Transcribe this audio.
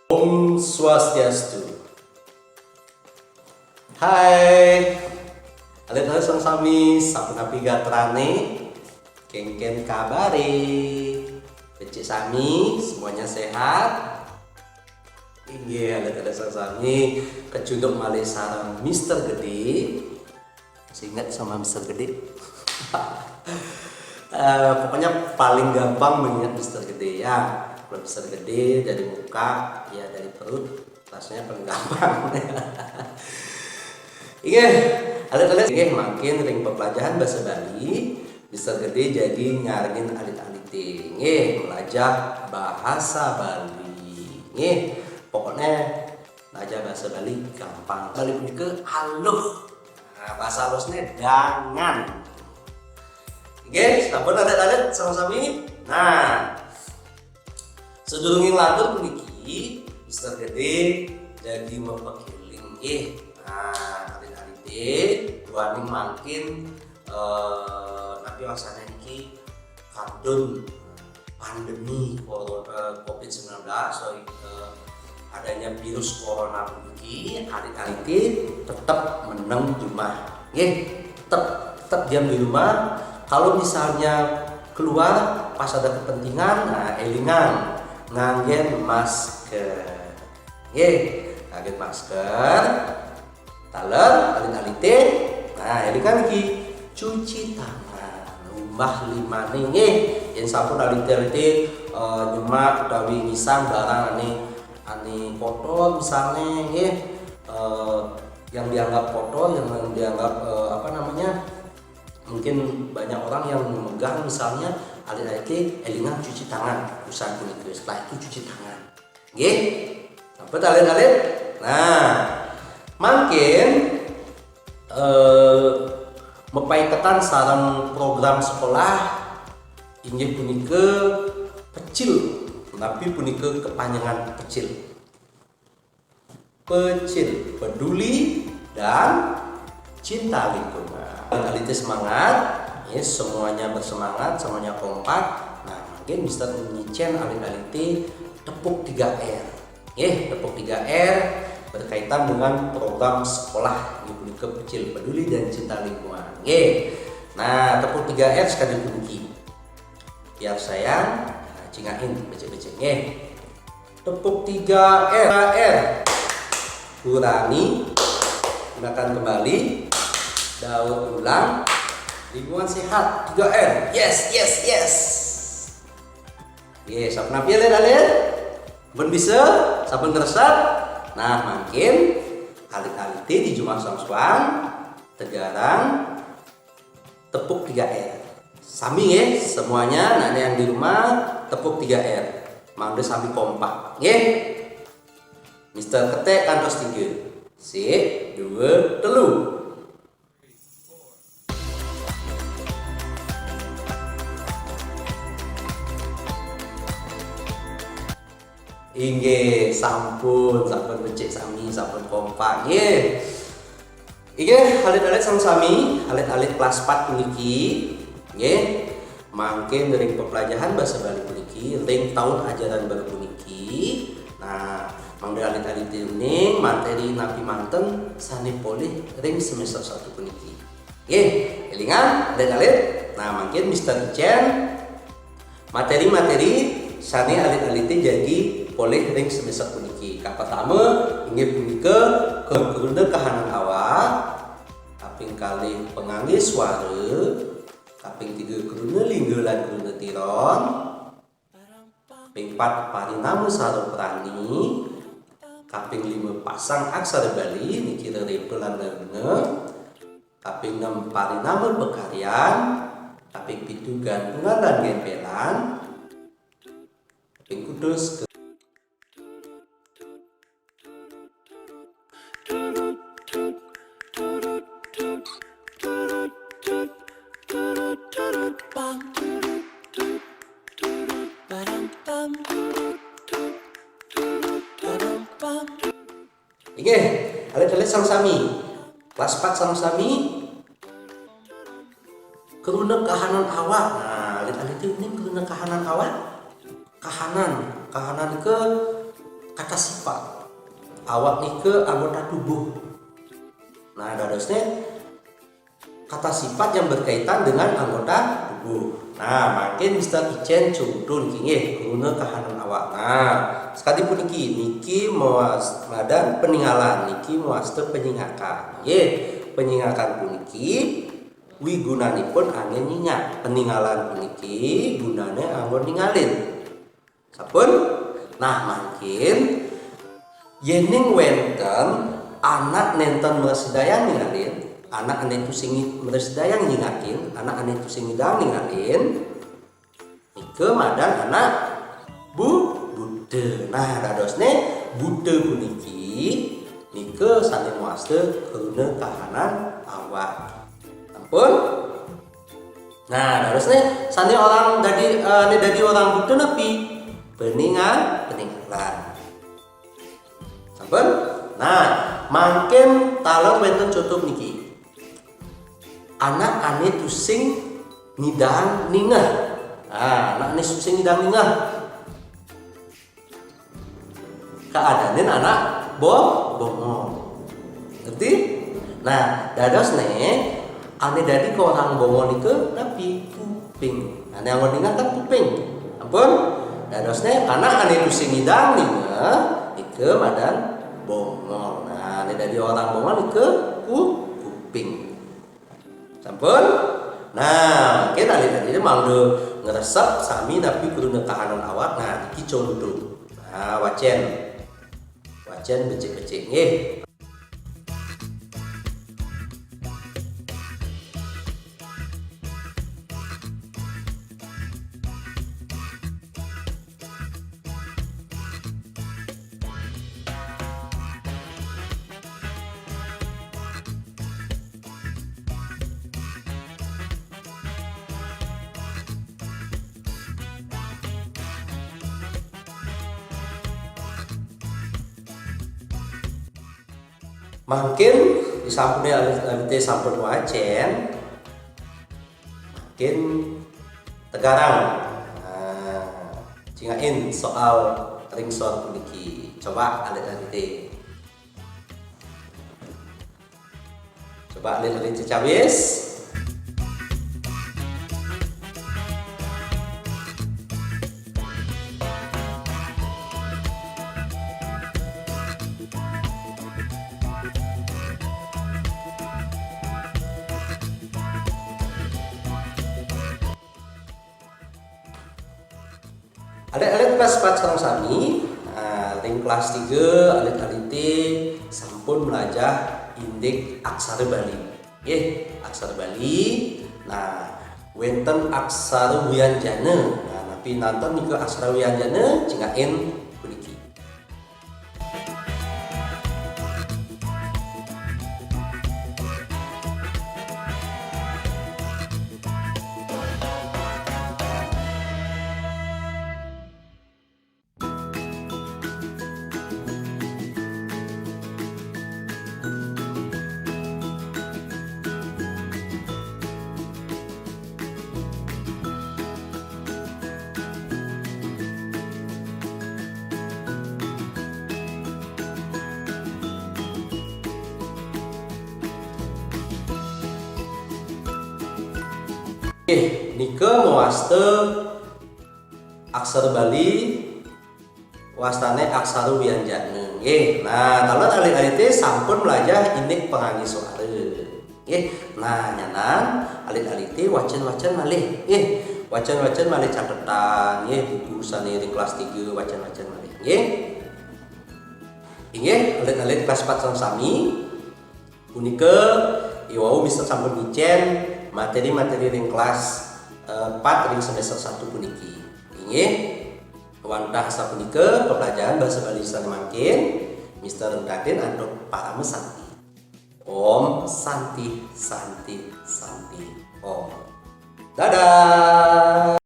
Om Swastiastu. Hai, alit-alit sang sami sapunapi gatrane, kengken kabare, becik sami semuanya sehat. Inggih alit-alit sang sami kecunduk malih sareng Mister Gede. Masih ingat sama Mister Gede? Pokoknya paling gampang mengingat Mister Gede ya. Kalau Mister Gede dari muka, ya dari perut, rasanya paling gampang. Iya, alit-alit ini makin ring pembelajaran bahasa Bali. Mister Gede jadi nyaringin alit-alit ini belajar bahasa Bali. Nih, pokoknya belajar bahasa Bali gampang. Bali punya ke haluh. Nah, bahasa halusnya dangan. Oke, sampun alit-alit sama-sama ini. Nah, sedurungin lantur puniki Mister Gede jadi mepekiling nah alit-alit wani makin tapi wasana niki kandun pandemi COVID-19 adanya virus corona puniki alit-alit tetap menang di rumah tetap diam di rumah. Kalau misalnya keluar pas ada kepentingan, nah elingan nganggen masker, nganggen masker, taler, alit-alite, nah ini kan lagi cuci tangan, umbah lima nih, yang sampun alite-alite nyemak dawi misang barang ani foto misalnya, yang dianggap foto, yang dianggap mungkin banyak orang yang memegang misalnya alit-alit elingan cuci tangan usaha kulit setelah itu cuci tangan apa alit-alit. Nah makin mepaiketan sarang program sekolah inggih punika kecil tapi punika kepanjangan kecil peduli dan cinta lingkungan. Alit semangat, semuanya bersemangat, semuanya kompak. Nah, mungkin Mister menyicen alit-alit tepuk 3R. Tepuk 3R berkaitan dengan program sekolah ini kecil peduli dan cinta lingkungan. Nah, tepuk 3R sekali bunyi. Biar sayang, cingain becek-becek. Tepuk 3R. Kurangi, gunakan kembali. Daur ulang, lingkungan sehat 3R. Yes. Sampun napi alit-alit? Ben bisa, sampun ngeresep. Nah, makin alit-alit di Jumat Sang Tegarang tepuk 3R. Sami semuanya, nah yang di rumah tepuk 3R. Mangga sami kompak. Mister Ketek kantos 3. Sip, 2, 3. Inggih sampun becik sami sampun kompak inggih alit-alit sang sami alit-alit kelas 4 puniki mangke dari pembelajaran bahasa Bali puniki ring tahun ajaran baru puniki. Nah mangke alit-alit ini materi napi manten sani polih ring semester 1 puniki elingan alit-alit. Nah mangke Mister Chen materi sani alit-alit jadi boleh ring semester puniki. Kak pertama inggih punika kegrunda kahanan awak, kaping kali pengangge suara, kaping 3 grunda lingga lan grunda tiron, kaping 4 parinama saro prani, kaping 5 pasang aksara Bali niki rebe lan launa, kaping 6 parinama bekaryan, kaping 7 gantungan lan gempelan, kaping kudus alit-alit sang sami kelas 4 sang sami keruna kahanan awak. Nah alit-alit ini keruna kahanan awak kahanan ke kata sifat awak nike anggota tubuh. Nah, dadosnya kata sifat yang berkaitan dengan anggota tubuh. Nah, makin Mister Icen cudun kini guna kahanan awak. Nah, sekali pun niki muas madan peninggalan niki muaste penyingakan. Penyingakan pun niki wigunanipun angin nyingat. Peninggalan pun niki gunane anggon ningalin. Sapun? Nah, makin yening wenten anak nenten meresidayang ningalin, anak ane itu sing meresidayang nyingakin, anak ane itu sing ngidang ningalin, nike madan anak bude. Nah, dadosne bude puniki nike sane muaste keuna kahanan awak. Ampun. Nah, dadosne sane orang dadi orang bude napi peninggalan. Sampun? Nah, makin talon wenten contoh niki. Anak ane tusing ngidang ningah. Nah, anak ane tusing ngidang ningah. Keadaannya anak bongol. Ngerti? Nah, dadosne ane dadi ke orang bongol nike napi kuping. Ane anggon ningah kan kuping. Ampun? Dadosne anak ane tusing ngidang ningah nike madan bongol. Nah, ane dadi orang bongol nike kuping. Sampun? Nah, mungkin alih-alih mangdo ngeresep sami tapi kudu kahanan awak. Nah, iki contoh. Nah, wacen becek-becek nggih. Makin disampuni alih sampun wacen makin tegarang. Nah, cingain soal ringsor puniki. Coba alih-alih cecawis. Alit-alit kelas 4 sekarang sami, ring kelas 3 alit-alit sampun belajar indik aksara Bali. Aksara Bali. Nah, wenten aksara wianjana. Nah, tapi nonton nih ke aksara wianjana cingain puniki. Nike muaste aksara Bali wastane aksara wianjana. Nah, talon alit-alit sampun belajar indik pengangge suara. Nah, nyanan alit-alit wacan malih. Wacan malih catetan buku sane ring kelas 3 wacan malih. Alit-alit kelas 4 sami punika iwau bisa sampun dicen materi-materi ring kelas 4 ring semester 1 puniki. Wantah sapunika pembelajaran bahasa Bali sana makin Mister Raden atau Pak Santi. Om Santi Om. Dadah.